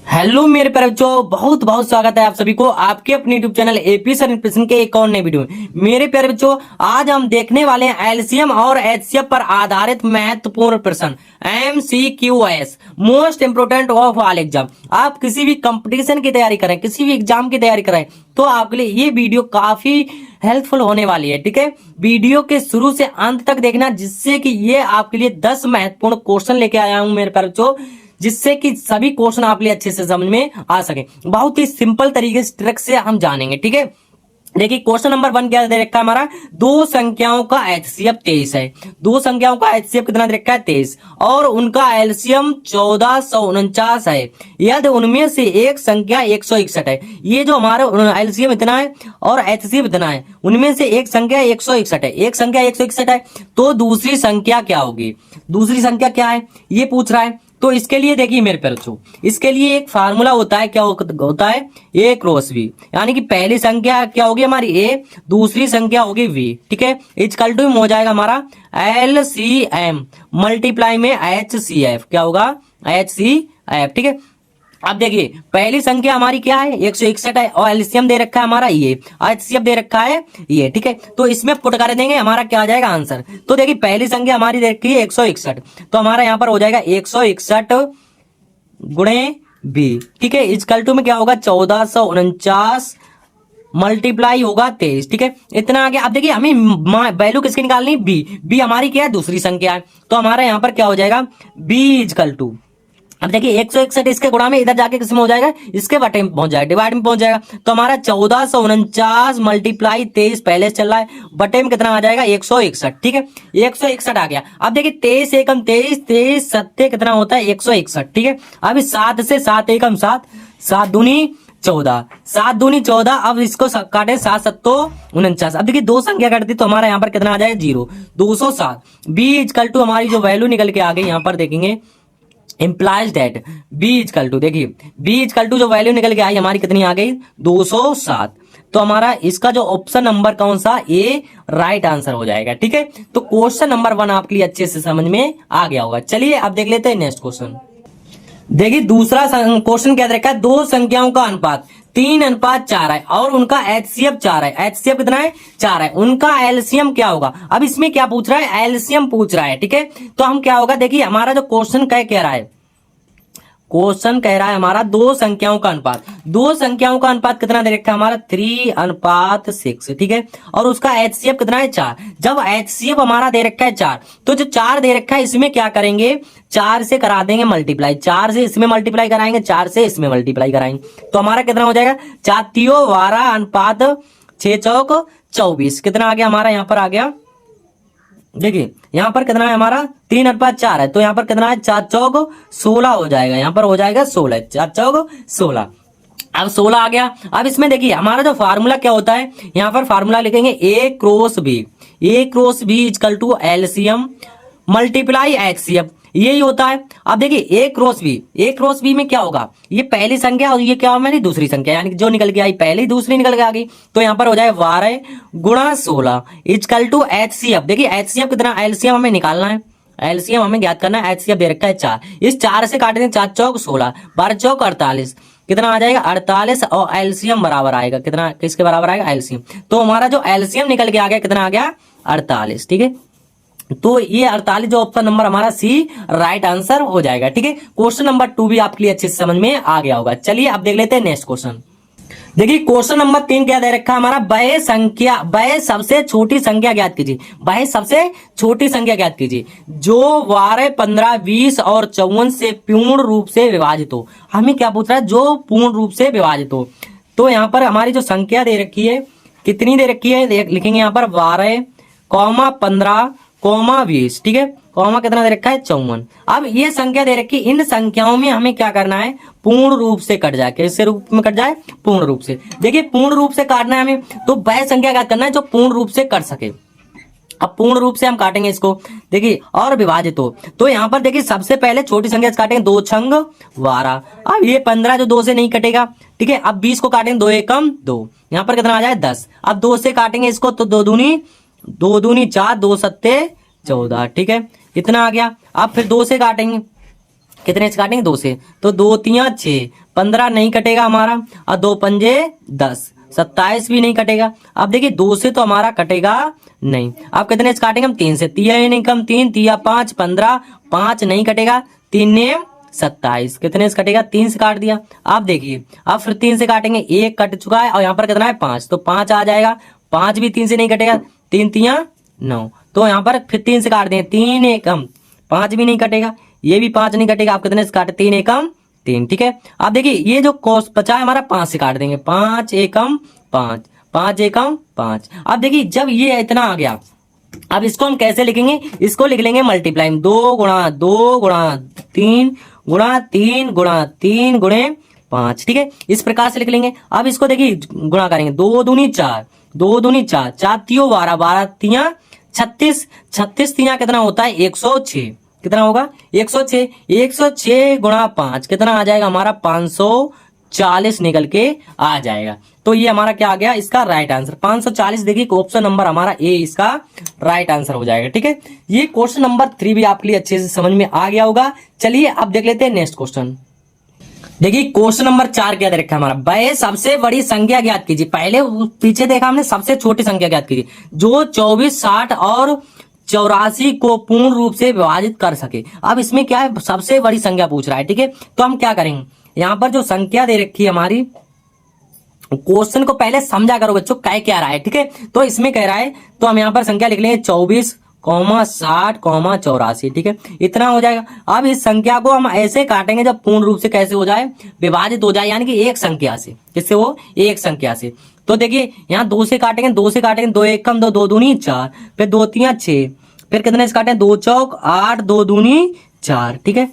Hello मेरे प्यारे बच्चों, बहुत बहुत स्वागत है आप सभी को आपके अपने YouTube channel AP sir impression के एक और नए वीडियो में। मेरे प्यारे बच्चों, आज हम देखने वाले हैं एलसीएम और एचसीएफ पर आधारित महत्वपूर्ण प्रश्न MCQs, most important of all exam. आप किसी भी कंपटीशन की तैयारी करें, किसी भी एग्जाम की तैयारी करें, तो आपके लिए ये वीडियो काफी हेल्पफुल होने वाली है। ठीक है, वीडियो के शुरू से अंत तक देखना, जिससे कि ये आपके लिए 10 महत्वपूर्ण क्वेश्चन लेके आया हूं मेरे प्यारे बच्चों, जिससे कि सभी क्वेश्चन आप लिए अच्छे से समझ में आ सके। बहुत ही सिंपल तरीके से ट्रिक से हम जानेंगे। ठीक है, देखिए क्वेश्चन नंबर 1 क्या दे रखा है हमारा, दो संख्याओं का एचसीएफ 23 है। दो संख्याओं का एचसीएफ कितना दे रखा है, 23, और उनका एलसीएम 1449 है। यदि उनमें से एक संख्या 161 है। ये जो हमारा एलसीएम इतना है और एचसीएफ इतना है, उनमें से एक संख्या 161 है, एक संख्या 161 है, तो दूसरी संख्या क्या होगी, दूसरी संख्या क्या है ये पूछ रहा है। तो इसके लिए देखिए मेरे प्यारे बच्चों, इसके लिए एक फार्मूला होता है, क्या होता है, ए क्रॉस बी, यानी कि पहली संख्या क्या होगी हमारी ए, दूसरी संख्या होगी वी। ठीक है, इक्वल टू हो जाएगा हमारा एलसीएम मल्टीप्लाई में एचसीएफ, क्या होगा एचसीएफ। ठीक है, अब देखिए पहली संख्या हमारी क्या है 161 है, और एलसीएम दे रखा है हमारा ये, एचसीएफ दे रखा है ये। ठीक है, तो इसमें पुट कर देंगे, हमारा क्या आ जाएगा आंसर। तो देखिए पहली संख्या हमारी दे रखी है 161, तो हमारा यहाँ पर हो जाएगा 161 गुणे बी। ठीक है, इक्वल टू में क्या होगा 1449 मल्टीप्लाई होगा 23। ठीक है, इतना आ गया। अब देखिए हमें वैल्यू किसकी निकालनी, बी हमारी क्या है, दूसरी संख्या है, तो हमारा यहाँ पर क्या हो जाएगा बी इक्वल टू, अब देखिए 161 इसके गुणा में इधर जाके किसमें हो जाएगा, इसके बटे में पहुंच जाएगा, डिवाइड में पहुंच जाएगा। तो हमारा 1449 मल्टीप्लाई 23 पहले से चल रहा है, बटे में कितना आ जाएगा 161। ठीक है, 161 आ गया। अब देखिए 23 एकम 23, 23 सत्ते कितना होता है 161। ठीक है, अब इस 7 से 7 एकम 7, 7 दूनी 14, 7 दूनी 14। अब इसको काटे 7 सत्तो 49। अब देखिए दो संख्या काटती तो हमारा यहाँ पर कितना आ जाएगा 0, 207। बी इक्वल टू हमारी जो वैल्यू निकल के आ गई यहाँ पर देखेंगे, implies that B equal to, देखिए बी इक्वल टू जो वैल्यू निकल के आई हमारी कितनी आ गई 207। तो हमारा इसका जो ऑप्शन नंबर कौन सा, ए राइट आंसर हो जाएगा। ठीक है, तो क्वेश्चन नंबर 1 आपके लिए अच्छे से समझ में आ गया होगा। चलिए अब देख लेते हैं नेक्स्ट क्वेश्चन। देखिए दूसरा क्वेश्चन क्या रखा है, दो संख्याओं का अनुपात 3:4 है और उनका एचसीएफ 4 है। एचसीएफ कितना है 4 है, उनका एलसीएम क्या होगा। अब इसमें क्या पूछ रहा है, एलसीएम पूछ रहा है। ठीक है, तो हम क्या होगा, देखिए हमारा जो क्वेश्चन कह रहा है, क्वेश्चन कह रहा है हमारा दो संख्याओं का अनुपात, दो संख्याओं का अनुपात कितना दे रखा है हमारा 3:6। ठीक है, और उसका एचसीएफ कितना है 4। जब एचसीएफ हमारा दे रखा है 4, तो जो 4 दे रखा है इसमें क्या करेंगे, 4 से करा देंगे मल्टीप्लाई, 4 से इसमें मल्टीप्लाई कराएंगे, 4 से इसमें मल्टीप्लाई कराएंगे, तो हमारा कितना हो जाएगा 4 3 12 अनुपात 6 चौक 24। कितना आ गया हमारा, यहाँ पर आ गया, देखिए यहाँ पर कितना है हमारा 3:4 है, तो यहाँ पर कितना है 4 चौक 16 हो जाएगा, यहाँ पर हो जाएगा 16, 4 चौक 16। अब 16 आ गया। अब इसमें देखिए हमारा जो फार्मूला क्या होता है, यहाँ पर फार्मूला लिखेंगे A cross B, A cross B equal to LCM multiply HCF, यही होता है। अब देखिए A cross B, A cross B में क्या होगा, ये पहली संख्या और ये क्या होगा मेरी दूसरी संख्या, यानी कि जो निकल के आई पहली दूसरी निकल के आ गई, तो यहाँ पर हो जाए 12 गुणा 16 इक्वल टू एचसीएफ। देखिए एचसीएफ कितना, एलसीएम हमें निकालना है, एलसीएम हमें ज्ञात करना है। एचसीएफ दे रखा है 4, इस 4 से काट देंगे 4 चौक 16, 12 चौक 48, कितना आ जाएगा 48, और एलसीएम बराबर आएगा कितना, किसके बराबर आएगा एलसीएम। तो हमारा जो एलसीएम निकल के आ गया कितना आ गया 48। ठीक है, तो ये 48 जो ऑप्शन नंबर हमारा सी राइट आंसर हो जाएगा। ठीक है, क्वेश्चन नंबर 2 भी आपके लिए अच्छे से समझ में आ गया होगा। चलिए अब देख लेते हैं नेक्स्ट क्वेश्चन। देखिए क्वेश्चन नंबर 3 क्या दे रखा है हमारा, वह सबसे छोटी संख्या ज्ञात कीजिए, वह सबसे छोटी संख्या ज्ञात कीजिए जो 12 15 20 और 54 से पूर्ण रूप से विभाजित हो। हमें क्या पूछ रहा है, जो पूर्ण रूप से विभाजित हो। तो यहाँ पर हमारी जो संख्या दे रखी है कितनी दे रखी है, लिखेंगे यहाँ पर 12, 15, 20। ठीक है, कॉमा कितना दे रखा है 54। अब ये संख्या दे रखी, इन संख्याओं में हमें क्या करना है, पूर्ण रूप से कट जाए, कैसे रूप में कट जाए, पूर्ण रूप से। देखिए पूर्ण रूप से काटना है हमें, तो वह संख्या क्या करना है जो पूर्ण रूप से कट सके। अब पूर्ण रूप से हम काटेंगे इसको, देखिए और विभाजित हो, तो यहाँ पर देखिए सबसे पहले छोटी संख्या से काटेंगे, 2 छंग 12। अब ये 15 जो 2 से नहीं कटेगा। ठीक है, अब 20 को काटेंगे 2 एकम 2, यहाँ पर कितना आ जाए 10। अब 2 से काटेंगे इसको, तो 2 दूनी 4, 2 सत्ते 14। ठीक है, इतना आ गया। अब फिर 2 से काटेंगे, कितने से काटेंगे 2 से, तो 2 3 6, 15 नहीं कटेगा हमारा, और 2 पंजे 10, 27 भी नहीं कटेगा। अब देखिए 2 से तो हमारा कटेगा नहीं। अब कितने से काटेंगे हम? 3 से। 3 नहीं कम 3, 3 5, 15, 5 नहीं कटेगा, 3 ने 27, कितने से कटेगा? 3 से काट दिया। अब देखिए अब फिर 3 से काटेंगे, 1 कट चुका है और यहाँ पर कितना है? 5, तो 5 आ जाएगा। 5 भी 3 से नहीं कटेगा, 3 3 9, तो यहाँ पर फिर 3 से काट दें, 3 एकम 5 भी नहीं कटेगा, ये भी 5 नहीं कटेगा। आप कितने से काटे? 3 एकम 3, ठीक है। अब देखिए ये जो कोस बचा है हमारा, 5 से काट देंगे, 5 एकम 5, 5 एकम 5। अब देखिए जब ये इतना आ गया, अब इसको हम कैसे लिखेंगे? इसको लिख लेंगे मल्टीप्लाई, 2 गुणा 2 गुणा 3 गुणा 3 गुणा 3 गुणे 5, ठीक है, इस प्रकार से लिख लेंगे। अब इसको देखिए गुणा करेंगे, 2 दूनी 4, 2 दूनी 4, 4 तियो 12, 12 तिया 36, 36 तिया कितना होता है? 106, कितना होगा? 106, 106 गुणा 5 कितना आ जाएगा हमारा? 540 निकल के आ जाएगा। तो ये हमारा क्या आ गया? इसका राइट आंसर 540। देखिए ऑप्शन नंबर हमारा ए इसका राइट आंसर हो जाएगा, ठीक है। ये क्वेश्चन नंबर 3 भी आपके लिए अच्छे से समझ में आ गया होगा। चलिए अब देख लेते हैं नेक्स्ट क्वेश्चन। देखिए क्वेश्चन नंबर 4 क्या दे रखा है हमारा? वह सबसे बड़ी संख्या ज्ञात कीजिए। पहले पीछे देखा हमने, सबसे छोटी संख्या ज्ञात कीजिए जो 24, 60 और 84 को पूर्ण रूप से विभाजित कर सके। अब इसमें क्या है? सबसे बड़ी संख्या पूछ रहा है, ठीक है। तो हम क्या करेंगे, यहाँ पर जो संख्या दे रखी है हमारी, क्वेश्चन को पहले समझा करो बच्चों, कह क्या रहा है, ठीक है। तो इसमें कह रहा है, तो हम यहाँ पर संख्या लिख लेंगे 24, 60, 84, ठीक है, इतना हो जाएगा। अब इस संख्या को हम ऐसे काटेंगे जब पूर्ण रूप से कैसे हो जाए? विभाजित हो जाए, यानी कि एक संख्या से। किससे? वो एक संख्या से। तो देखिए यहाँ 2 से काटेंगे, 2 से काटेंगे, 2 एक कम 2, 2 दूनी 4, फिर 2 3 6, फिर कितने से काटे? 2 चौक 8, 2 दूनी 4, ठीक है,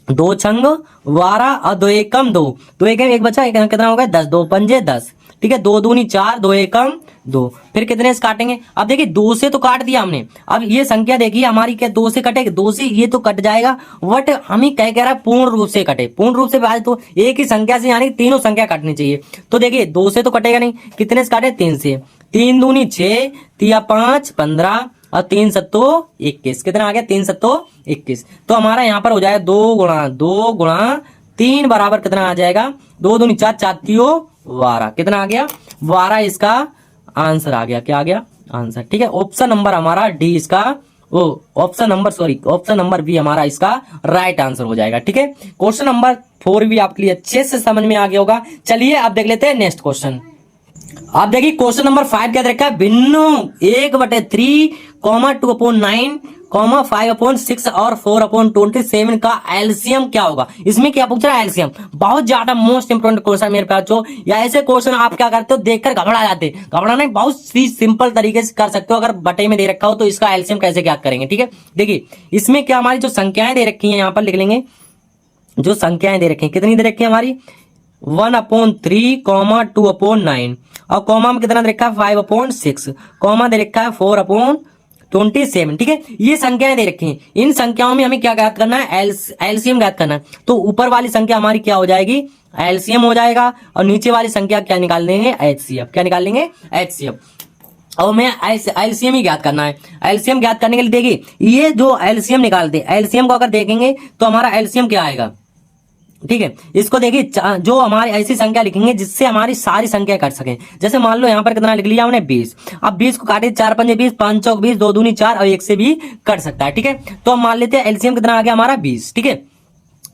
2 छंग 12 और 2 एकम 2, 2 एकम 1 बचा, कितना हो गया? 10, 2 पंजे 10, ठीक है, 2 दूनी 4, 2 एकम 2, फिर कितने से काटेंगे? अब देखिए 2 से तो काट दिया हमने। अब ये संख्या देखिए हमारी क्या 2 से कटेगी? 2 से ये तो कट जाएगा, बट हम ही कह रहा है पूर्ण रूप से कटे। पूर्ण रूप से विभाजित तो एक ही संख्या से, यानी तीनों संख्या काटनी चाहिए। तो देखिए 2 से तो कटेगा नहीं, कितने से काटे? 3 से। 3 दूनी 6, 3 5 15 और 3 सत्तो 21, कितना आ गया? 3 सत्तो 21। तो हमारा यहाँ पर हो जाएगा 2 गुणा 2 गुणा 3 बराबर कितना आ जाएगा? 2 दूनी 4, 4 तियो 12, कितना आ गया? 12 इसका आंसर आ गया। क्या आ गया? आंसर, ठीक है। ऑप्शन नंबर हमारा डी इसका, ऑप्शन नंबर बी हमारा इसका राइट आंसर हो जाएगा, ठीक है। क्वेश्चन नंबर 4 भी आपके लिए अच्छे से समझ में आ गया होगा। चलिए अब देख लेते हैं नेक्स्ट क्वेश्चन। आप देखिए क्वेश्चन नंबर 5 क्या रखा है? भिन्नो 1/3, 2/9, 5/6 और 4/27 का एलसीएम क्या होगा? इसमें क्या पूछ रहा है? एलसीएम। बहुत ज्यादा मोस्ट इंपोर्टेंट क्वेश्चन मेरे पास जो, या ऐसे क्वेश्चन आप क्या करते हो देखकर घबरा जाते। घबराना बहुत सी सिंपल तरीके से कर सकते हो। अगर बटे में दे रखा हो तो इसका एलसीएम कैसे ज्ञात करेंगे, ठीक है। देखिए इसमें क्या हमारी जो संख्याएं दे रखी है, यहाँ पर लिख लेंगे जो संख्याएं दे रखी है, कितनी दे रखी है हमारी? 1/3, 2/9 और कॉमा में कितना दे रखा है? 5/6, कॉमा दे रखा है 4/27, ठीक है। ये संख्याएं दे रखी हैं। इन संख्याओं में हमें क्या ज्ञात करना है? एलसीएम ज्ञात करना है। तो ऊपर वाली संख्या हमारी क्या हो जाएगी? एलसीएम हो जाएगा, और नीचे वाली संख्या क्या निकाल लेंगे? एचसीएफ। क्या निकाल लेंगे? एचसीएफ। और मैं एलसीएम ही ज्ञात करना है। एलसीएम ज्ञात करने के लिए देखिए ये जो एलसीएम निकालते हैं, एलसीएम को अगर देखेंगे तो हमारा एलसीएम क्या आएगा, ठीक है। इसको देखिए जो हमारी ऐसी संख्या लिखेंगे जिससे हमारी सारी संख्या कर सके। जैसे मान लो यहाँ पर कितना लिख लिया हमने? 20। अब 20 को काटे 4 पंजे 20, 5 चौक 20, 2 दूनी 4 और 1 से भी कट सकता है, ठीक है। तो हम मान लेते हैं एलसीएम कितना आ गया हमारा? 20, ठीक है।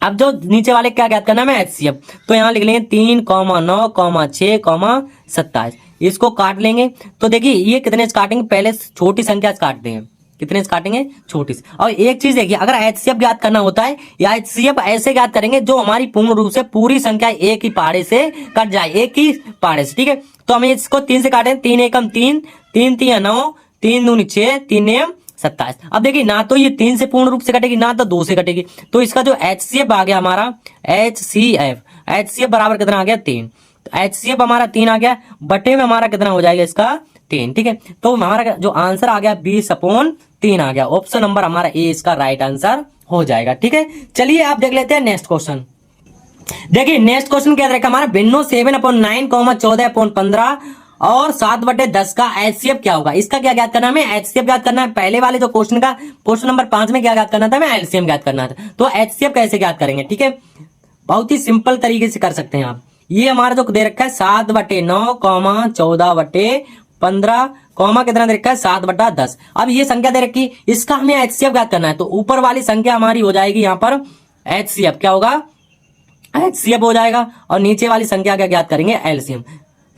अब जो नीचे वाले क्या ज्ञात करना है? एचसीएफ। तो यहाँ लिख लेंगे 3, 9, 6, 27। इसको काट लेंगे तो देखिए ये कितने से काटेंगे? पहले छोटी संख्या से काटते हैं। कितने से काटेंगे? छोटी से। और एक चीज देखिए, अगर एचसीएफ ज्ञात करना होता है या एचसीएफ ऐसे ज्ञात करेंगे जो हमारी पूर्ण रूप से पूरी संख्या एक ही पाड़े से कट जाए, एक ही पाड़े से, ठीक है। तो हम इसको 3 से काटें, 3 एकम 3, 3 3 9, 3 दूनी 6, 3 नेम 27। अब देखिए ना तो ये 3 से पूर्ण रूप से कटेगी, ना तो 2 से कटेगी। तो इसका जो एचसीएफ आ गया हमारा, एचसीएफ बराबर कितना आ गया? 3। तो एचसीएफ हमारा 3 आ गया, बटे में हमारा कितना हो जाएगा इसका? 3, ठीक है। तो हमारा जो आंसर आ गया 20/3 आ गया। ऑप्शन नंबर हमारा ए इसका राइट आंसर हो जाएगा, ठीक है। चलिए आप देख लेते हैं नेक्स्ट क्वेश्चन। देखिए नेक्स्ट क्वेश्चन क्या रखा हमारा? भिन्नो 7/9, 14/15 और 7/10 का एचसीएफ क्या होगा? इसका क्या ज्ञात करना है? हमें एचसीएफ ज्ञात करना है। पहले वाले जो क्वेश्चन का क्वेश्चन नंबर 5 में क्या ज्ञात करना था? हमें एलसीएम ज्ञात करना था। तो एचसीएफ कैसे ज्ञात करेंगे, ठीक है। बहुत ही सिंपल तरीके से कर सकते हैं आप। ये हमारा जो दे रखा है 7/9, 14/15, कॉमा कितना दे रखा है 7/10। अब ये संख्या दे रखी, इसका हमें एचसीएफ ज्ञात करना है। तो ऊपर वाली संख्या हमारी हो जाएगी यहाँ पर एचसीएफ, क्या होगा एचसीएफ हो जाएगा, और नीचे वाली संख्या क्या ज्ञात करेंगे एलसीएम।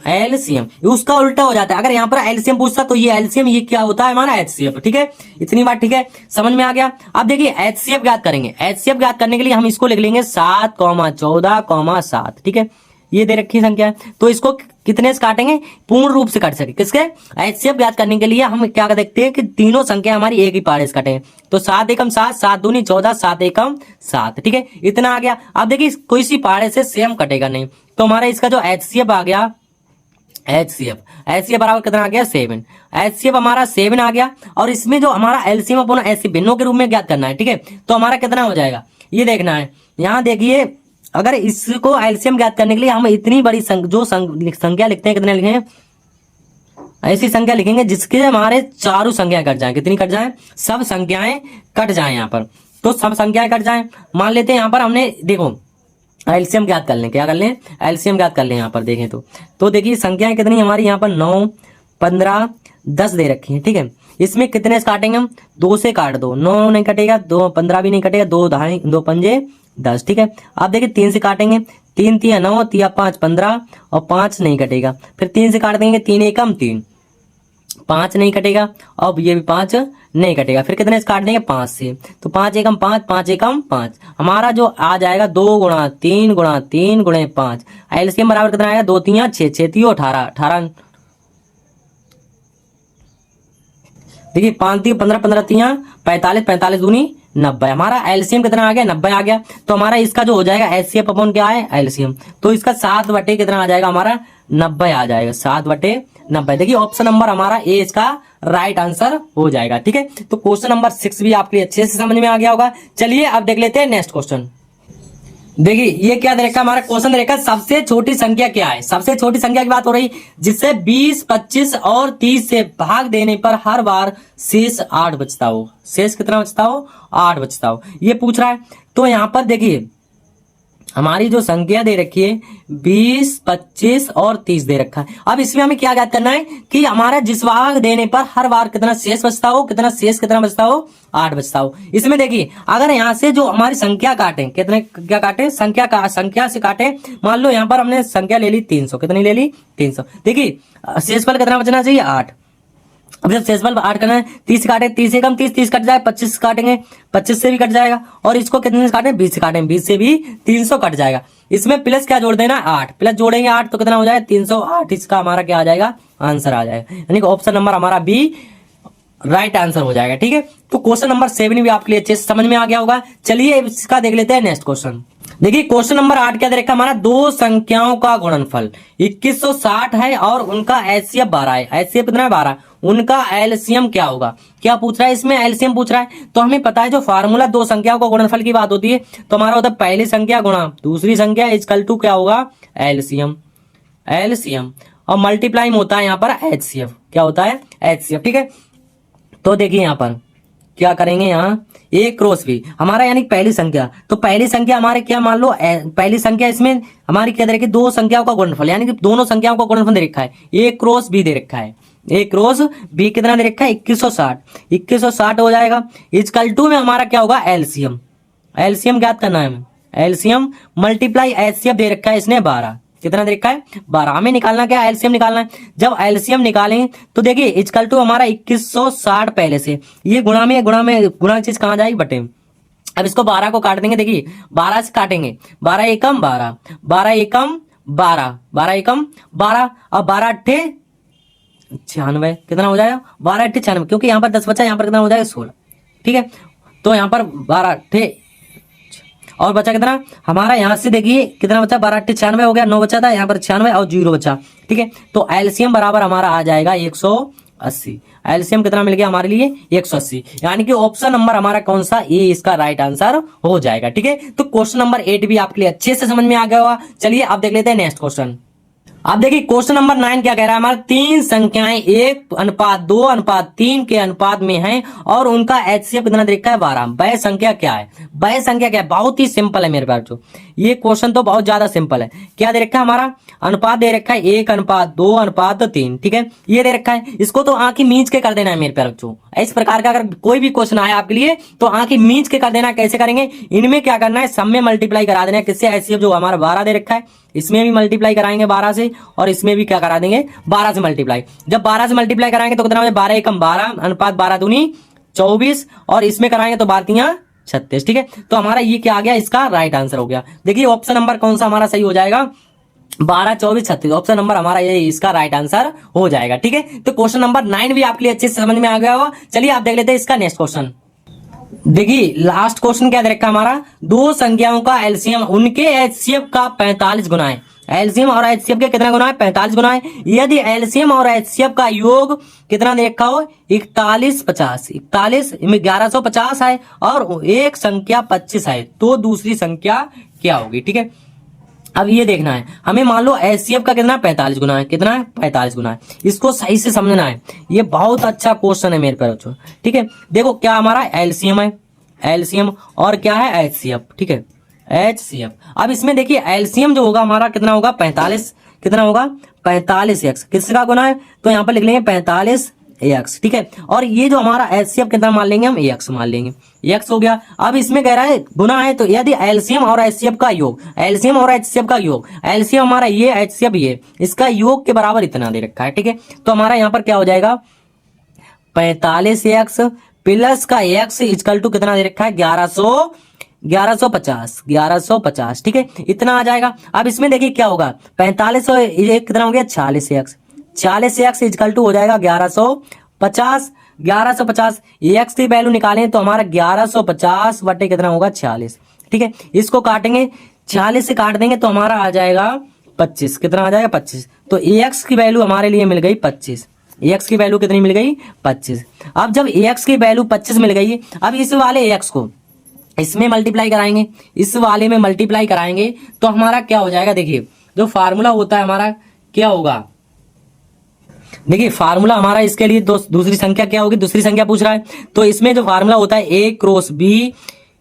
एलसीएम उसका उल्टा हो जाता है, अगर यहाँ पर एलसीएम पूछता तो ये एलसीएम, ये क्या होता है हमारा एचसीएफ। ठीक है, इतनी बात ठीक है, समझ में आ गया। अब देखिए एचसीएफ ज्ञात करेंगे, एचसीएफ ज्ञात करने के लिए हम इसको लिख लेंगे 7,14,7। ठीक है, ये दे रखी संख्या है, तो इसको कितने से काटेंगे, पूर्ण रूप से काट सके। किसके एचसीएफ ज्ञात करने के लिए हम क्या देखते हैं कि तीनों संख्या हमारी एक ही पाड़े से कटे। तो 7 एकम 7, 7 दूनी 14, 7 एकम 7। ठीक है, इतना आ गया। अब देखिए कोई सी पाड़े से सेम कटेगा नहीं, तो हमारा इसका जो एचसीएफ आ गया, एचसीएफ बराबर कितना आ गया 7। एचसीएफ हमारा 7 आ गया, और इसमें जो हमारा एलसीएम अपन ऐसे भिन्नों के रूप में ज्ञात करना है। ठीक है, तो हमारा कितना हो जाएगा ये देखना है। यहाँ देखिए अगर इसको एलसीएम ज्ञात करने के लिए हम इतनी बड़ी संख्या लिखते हैं, कितने लिखेंगे, ऐसी संख्या लिखेंगे जिसके हमारे चारों संख्याएं कट जाएं। कितनी कट जाएं, सब संख्याएं कट जाएं यहाँ पर। तो सब संख्याएं कट जाएं, मान लेते हैं यहाँ पर हमने देखो एलसीएम ज्ञात कर लें, क्या कर लें एलसीएम ज्ञात कर लें। यहाँ पर देखें तो देखिए संख्याएं कितनी हमारी यहाँ पर 9, 15, 10 दे रखी है। ठीक है, इसमें कितने से काटेंगे हम, 2 से काट दो, 9 नहीं कटेगा, 2 15 भी नहीं कटेगा, 2 ढाई 2 पंजे 10। ठीक है, आप देखिए 3 से काटेंगे, 3 तिया 9, तिया 5 15, और 5 नहीं कटेगा। फिर 3 से काट देंगे, 3 एकम 3, 5 नहीं कटेगा, अब ये भी 5 नहीं कटेगा। फिर कितने से काट देंगे 5 से, तो 5 एकम 5, 5 एकम 5, हमारा जो आ जाएगा 2 गुणा 3 गुणा 3 गुणे 5। एलसीएम बराबर कितना आएगा 2 तिया 6, 6 तियो 18, 18 देखिए 5 तिया 15, 15 तिया 45, 45 दूनी 90। हमारा एलसीएम कितना आ गया 90 आ गया। तो हमारा इसका जो हो जाएगा एचसीएफ अपन क्या है एलसीएम, तो इसका 7 बटे कितना आ जाएगा हमारा 90 आ जाएगा, 7/90। देखिए ऑप्शन नंबर हमारा ए इसका राइट आंसर हो जाएगा। ठीक है, तो क्वेश्चन नंबर 6 भी आपके लिए अच्छे से समझ में आ गया होगा। चलिए अब देख लेते हैं नेक्स्ट क्वेश्चन। देखिए ये क्या देखा हमारा क्वेश्चन देखा, सबसे छोटी संख्या क्या है। सबसे छोटी संख्या की बात हो रही, जिससे 20, 25 और 30 से भाग देने पर हर बार शेष 8 बचता हो। शेष कितना बचता हो 8 बचता हो, ये पूछ रहा है। तो यहाँ पर देखिए हमारी जो संख्या दे रखी है 20, 25 और 30 दे रखा है। अब इसमें हमें क्या ज्ञात करना है कि हमारा जिस भाग देने पर हर बार कितना शेष बचता हो, कितना शेष कितना बचता हो 8 बचता हो। इसमें देखिए अगर यहाँ से जो हमारी संख्या काटे, कितने क्या काटे संख्या से काटे, मान लो यहाँ पर हमने संख्या ले ली 300, कितनी ले ली 300। देखिए शेषफल कितना बचना चाहिए 8। अब जब शेषफल 8 करना है, 30 से काटे, 30 से कम 30, 30 कट जाए, 25 से काटेंगे 25 से भी कट जाएगा, और इसको कितने से काटे 20 से काटेंगे, 20 से भी 300 कट जाएगा। इसमें प्लस क्या जोड़ देना 8, प्लस जोड़ेंगे 8 तो कितना हो जाएगा 308। इसका हमारा क्या आ जाएगा आंसर आ जाएगा, यानी कि ऑप्शन नंबर हमारा बी राइट आंसर हो जाएगा। ठीक है, तो क्वेश्चन नंबर 7 भी आपके लिए अच्छे से समझ में आ गया होगा। चलिए इसका देख लेते हैं नेक्स्ट क्वेश्चन। देखिए क्वेश्चन नंबर 8 क्या दे रखा हमारा, दो संख्याओं का गुणनफल 2160 है और उनका एचसीएफ 12 है। एचसीएफ कितना है 12, उनका एलसीएम क्या होगा। क्या पूछ रहा है इसमें एलसीएम पूछ रहा है। तो हमें पता है जो फार्मूला दो संख्याओं का गुणनफल की बात होती है, तो हमारा होता है पहली संख्या गुणा दूसरी संख्या इक्वल टू क्या होगा एलसीएम। एलसीएम और मल्टीप्लाई में होता है यहाँ पर एचसीएफ, क्या होता है एचसीएफ। ठीक है, तो देखिए यहाँ पर क्या करेंगे, यहाँ ए क्रॉस बी हमारा यानी पहली संख्या, तो पहली संख्या हमारे क्या मान लो पहली संख्या, इसमें हमारी क्या दे रखी दो संख्याओं का गुणनफल, यानी कि दोनों संख्याओं का गुणनफल दे रखा है, ए क्रॉस बी दे रखा है। ए क्रॉस बी कितना दे रखा है 2160, 2160 हो जाएगा। इक्वल टू में हमारा क्या होगा एलसीएम। एलसीएम ज्ञात करना है हमें, एलसीएम मल्टीप्लाई एचसीएफ दे रखा है इसने 12, कितना दे रखा है 12। हमें निकालना क्या एलसीएम निकालना है। जब एलसीएम निकालेंगे तो देखिए इक्वल टू हमारा 2160 पहले से, ये गुणा में गुणा चीज कहाँ जाएगी बटे। अब इसको 12 को काट देंगे, देखिए 12 से काटेंगे, 12 एकम 12, 12 एकम 12, 12 एकम 12 और 12 अट्ठे 96, कितना हो जाएगा 12 अट्ठे 96, क्योंकि यहाँ पर 10 बचा, यहाँ पर कितना हो जाएगा 16। ठीक है, तो यहाँ पर 12 अट्ठे और बचा कितना हमारा, यहाँ से देखिए कितना बचा 12 अट्ठे 96 हो गया, 9 बचा था, यहाँ पर 96 और 0 बचा। ठीक है, तो एलसीएम बराबर हमारा आ जाएगा 180। एलसीएम कितना मिल गया हमारे लिए 180, यानी कि ऑप्शन नंबर हमारा कौन सा ए इसका राइट आंसर हो जाएगा। ठीक है, तो क्वेश्चन नंबर 8 भी आपके लिए अच्छे से समझ में आ गया होगा। चलिए अब देख लेते हैं नेक्स्ट क्वेश्चन। अब देखिए क्वेश्चन नंबर 9 क्या कह रहा है हमारा, तीन संख्याएं 1:2:3 के अनुपात में हैं और उनका एचसीएफ कितना दे रखा है 12। वह संख्या क्या है? वह संख्या क्या है? बहुत ही सिंपल है मेरे पास। ये क्वेश्चन तो बहुत ज्यादा सिंपल है। क्या दे रखा है हमारा? अनुपात दे रखा है 1:2:3। ठीक है, ये दे रखा है। इसको तो आंखें मींच के कर देना है मेरे प्यारे बच्चों। इस प्रकार का अगर कोई भी क्वेश्चन आए आपके लिए तो आंखें मींच के कर देना। कैसे करेंगे? इनमें क्या करना है, सब में मल्टीप्लाई करा देना है। किससे? एचसीएफ जो हमारा 12 दे रखा है, इसमें भी मल्टीप्लाई कराएंगे 12 से, और इसमें भी क्या करा देंगे 12 से मल्टीप्लाई। जब 12 से मल्टीप्लाई कराएंगे तो कितना हो जाए 12 एकम 12 अनुपात 12 दूनी 24, और इसमें कराएंगे तो 12 36। ठीक है, तो हमारा ये क्या आ गया, इसका राइट आंसर हो गया। देखिए ऑप्शन नंबर कौन सा हमारा सही हो जाएगा, 12, 24, 36। ऑप्शन नंबर हमारा ये इसका राइट आंसर हो जाएगा। ठीक है, तो क्वेश्चन नंबर 9 भी आपके लिए अच्छे से समझ में आ गया होगा। चलिए आप देख लेते हैं इसका नेक्स्ट क्वेश्चन। देखिए लास्ट क्वेश्चन क्या दे रखा है हमारा, दो संख्याओं का एलसीएम उनके एचसीएफ का 45 गुना है। एलसीएम और एचसीएफ के कितना गुना है? 45 गुना है। यदि एलसीएम और एचसीएफ का योग कितना दे रखा हो 41, 50, 41 में 1150 है और एक संख्या 25 है, तो दूसरी संख्या क्या होगी? ठीक है, अब ये देखना है हमें, मान लो एचसीएफ का कितना 45 गुना है, कितना है 45 गुना है। इसको सही से समझना है, ये बहुत अच्छा क्वेश्चन है मेरे बच्चों। ठीक है, देखो क्या हमारा एलसीएम है, एलसीएम और क्या है एचसीएफ। ठीक है, एचसीएफ। अब इसमें देखिए एलसीएम जो होगा हमारा कितना होगा 45, कितना होगा 45x, किसका गुना है तो यहाँ पर लिख लेंगे 45x। ठीक है, और ये जो हमारा एचसीएफ कितना मान लेंगे हम, x मान लेंगे, x हो गया। अब इसमें कह रहा है गुना है, तो यदि एलसीएम और एचसीएफ का योग, एलसीएम और एचसीएफ का योग, एलसीएम हमारा ये, एचसीएफ ये, इसका योग के बराबर इतना दे रखा है। ठीक है, तो हमारा यहाँ पर क्या हो जाएगा 45x प्लस का x इक्वल टू कितना दे रखा है 1150। ठीक है, इतना आ जाएगा। अब इसमें देखिए क्या होगा 45 और ये कितना हो गया 46x, 46x इक्वल टू हो जाएगा 1150। 1150 x की वैल्यू निकालें तो हमारा 1150 बटे कितना होगा 46। ठीक है, इसको काटेंगे, 46 से काट देंगे तो हमारा आ जाएगा 25। कितना आ जाएगा 25। तो x की वैल्यू हमारे लिए मिल गई 25। x की वैल्यू कितनी मिल गई 25। अब जब x की वैल्यू 25 मिल गई, अब इस वाले x को इसमें मल्टीप्लाई कराएंगे, इस वाले में मल्टीप्लाई कराएंगे तो हमारा क्या हो जाएगा, देखिए जो फार्मूला होता है हमारा क्या होगा, देखिए फार्मूला हमारा इसके लिए दूसरी संख्या क्या होगी, दूसरी संख्या पूछ रहा है, तो इसमें जो फार्मूला होता है A cross B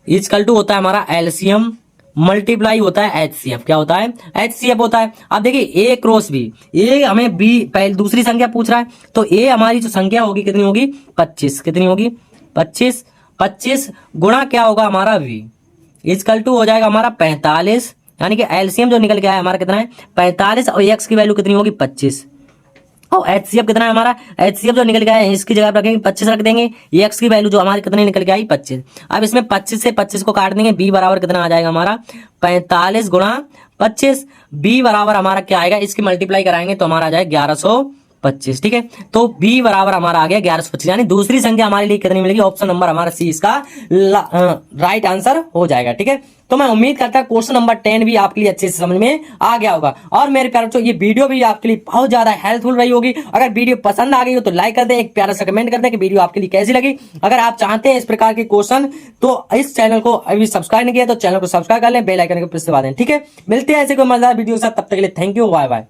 equal to होता है हमारा एलसीएम मल्टीप्लाई होता है एचसीएफ। क्या होता है? एचसीएफ होता है। अब देखिए A क्रॉस B, ए हमें B पहले दूसरी संख्या पूछ रहा है, तो A हमारी जो संख्या होगी कितनी होगी 25। कितनी होगी 25। 25 गुणा क्या होगा हमारा V इक्वल टू हो जाएगा हमारा 45, यानी कि एलसीएम जो निकल के आया हमारा कितना है 45 और x की वैल्यू कितनी होगी 25। और एचसीएफ कितना है हमारा, एचसीएफ जो निकल के आया है इसकी जगह पर रखेंगे 25 रख देंगे, x की वैल्यू जो हमारी कितनी निकल के आई 25। अब इसमें 25 से 25 को काट देंगे, b बराबर कितना आ जाएगा हमारा 45 गुणा 25। b बराबर हमारा क्या आएगा, इसकी मल्टीप्लाई कराएंगे तो हमारा आ जाएगा 1125। ठीक है, तो b बराबर हमारा आ गया 1125, यानी दूसरी संख्या हमारे लिए कितनी मिलेगी, ऑप्शन नंबर हमारा सी इसका राइट आंसर हो जाएगा। ठीक है, तो मैं उम्मीद करता हूं क्वेश्चन नंबर 10 भी आपके लिए अच्छे से समझ में आ गया होगा। और मेरे प्यारे बच्चों ये वीडियो भी आपके लिए बहुत ज्यादा हेल्पफुल रही होगी। अगर वीडियो पसंद आ गई हो तो लाइक कर दें, एक प्यारा सा कमेंट कर दें कि वीडियो आपके लिए कैसी लगी। अगर आप चाहते हैं इस प्रकार के क्वेश्चन तो इस चैनल को अभी सब्सक्राइब नहीं किया तो चैनल को सब्सक्राइब कर लें, बेल आइकन को प्रेस दबा दें। ठीक है, मिलते हैं ऐसे कोई मजेदार वीडियो के साथ, तब तक के लिए थैंक यू, बाय बाय।